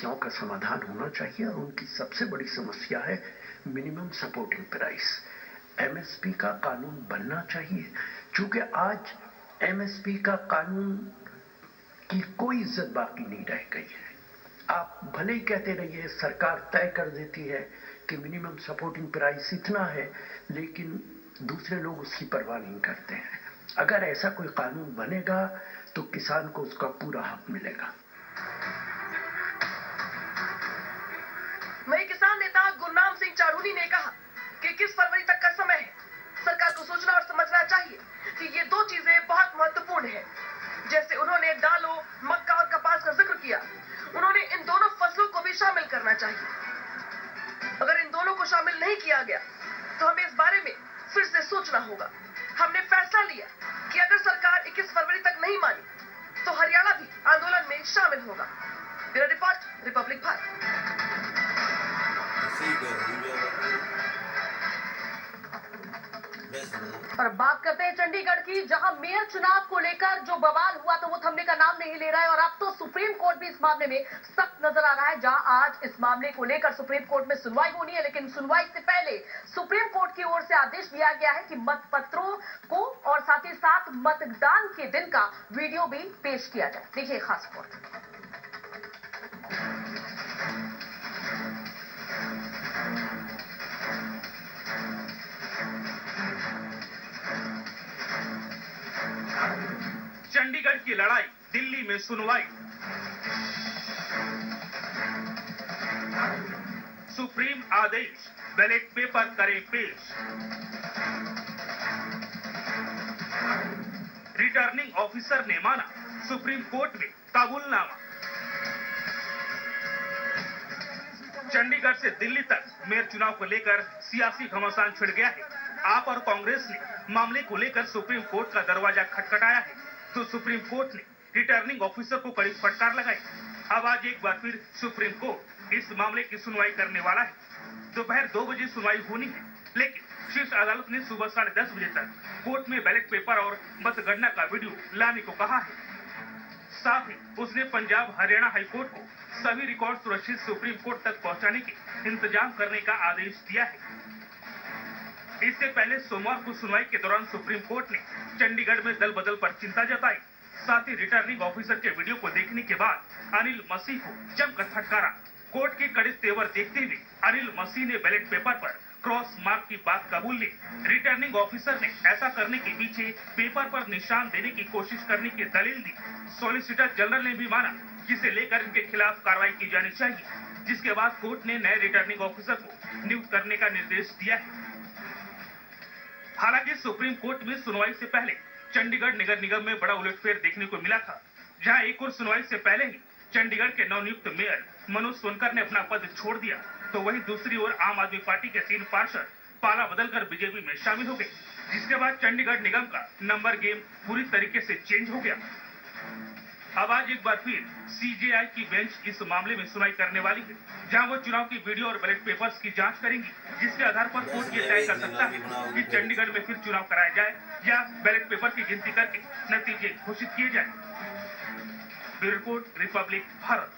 समस्याओं का समाधान होना चाहिए और उनकी सबसे बड़ी समस्या है मिनिमम सपोर्टिंग प्राइस। एमएसपी का कानून बनना चाहिए, क्योंकि आज एमएसपी का कानून की कोई इज्जत बाकी नहीं रह गई है। आप भले ही कहते रहिए सरकार तय कर देती है कि मिनिमम सपोर्टिंग प्राइस इतना है, लेकिन दूसरे लोग उसकी परवाह नहीं करते हैं। अगर ऐसा कोई कानून बनेगा तो किसान को उसका पूरा हक मिलेगा। वही किसान नेता गुरनाम सिंह चारूनी ने कहा कि 21 फरवरी तक का समय है, सरकार को सोचना और समझना चाहिए कि ये दो चीजें बहुत महत्वपूर्ण हैं। जैसे उन्होंने दालों, मक्का और कपास का जिक्र किया, उन्होंने इन दोनों फसलों को भी शामिल करना चाहिए। अगर इन दोनों को शामिल नहीं किया गया तो हमें इस बारे में फिर से सोचना होगा। हमने फैसला लिया कि अगर सरकार 21 फरवरी तक नहीं मानी तो हरियाणा भी आंदोलन में शामिल होगा। Bureau report, Republic Bharat. और बात करते हैं चंडीगढ़ की, जहां मेयर चुनाव को लेकर जो बवाल हुआ तो वो थमने का नाम नहीं ले रहा है और अब तो सुप्रीम कोर्ट भी इस मामले में सख्त नजर आ रहा है। जहां आज इस मामले को लेकर सुप्रीम कोर्ट में सुनवाई होनी है, लेकिन सुनवाई से पहले सुप्रीम कोर्ट की ओर से आदेश दिया गया है कि मतपत्रों को और साथ ही साथ मतदान के दिन का वीडियो भी पेश किया जाए। देखिए खास रिपोर्ट। चंडीगढ़ की लड़ाई, दिल्ली में सुनवाई। सुप्रीम आदेश, बैलेट पेपर करें पेश। रिटर्निंग ऑफिसर ने माना सुप्रीम कोर्ट में कबूलनामा। चंडीगढ़ से दिल्ली तक मेयर चुनाव को लेकर सियासी घमासान छिड़ गया है। आप और कांग्रेस ने मामले को लेकर सुप्रीम कोर्ट का दरवाजा खटखटाया है तो सुप्रीम कोर्ट ने रिटर्निंग ऑफिसर को कड़ी फटकार लगाई। अब आज एक बार फिर सुप्रीम कोर्ट इस मामले की सुनवाई करने वाला है। दोपहर 2 बजे सुनवाई होनी है, लेकिन शीर्ष अदालत ने सुबह 10:30 बजे तक कोर्ट में बैलेट पेपर और मतगणना का वीडियो लाने को कहा है। साथ ही उसने पंजाब हरियाणा हाईकोर्ट को सभी रिकॉर्ड सुरक्षित सुप्रीम कोर्ट तक पहुंचाने के इंतजाम करने का आदेश दिया है। इससे पहले सोमवार को सुनवाई के दौरान सुप्रीम कोर्ट ने चंडीगढ़ में दल बदल पर चिंता जताई। साथ ही रिटर्निंग ऑफिसर के वीडियो को देखने के बाद अनिल मसीह को जमकर फटकारा। कोर्ट के कड़े तेवर देखते हुए अनिल मसीह ने बैलेट पेपर पर क्रॉस मार्क की बात कबूल ली। रिटर्निंग ऑफिसर ने ऐसा करने के पीछे पेपर पर निशान देने की कोशिश करने की दलील दी। सॉलिसिटर जनरल ने भी माना जिसे लेकर इनके खिलाफ कार्रवाई की जानी चाहिए, जिसके बाद कोर्ट ने नए रिटर्निंग ऑफिसर को नियुक्त करने का निर्देश दिया है। हालांकि सुप्रीम कोर्ट में सुनवाई से पहले चंडीगढ़ नगर निगम में बड़ा उलटफेर देखने को मिला था, जहां एक और सुनवाई से पहले ही चंडीगढ़ के नवनियुक्त मेयर मनोज सोनकर ने अपना पद छोड़ दिया, तो वहीं दूसरी ओर आम आदमी पार्टी के 3 पार्षद पाला बदलकर बीजेपी में शामिल हो गए, जिसके बाद चंडीगढ़ निगम का नंबर गेम पूरी तरीके से चेंज हो गया। अब आज एक बार फिर सीजेआई की बेंच इस मामले में सुनवाई करने वाली है, जहां वो चुनाव की वीडियो और बैलेट पेपर्स की जांच करेंगी, जिसके आधार पर कोर्ट ये तय कर सकता है कि चंडीगढ़ में फिर चुनाव कराया जाए या बैलेट पेपर की गिनती करके नतीजे घोषित किए जाए। Bureau report, Republic Bharat.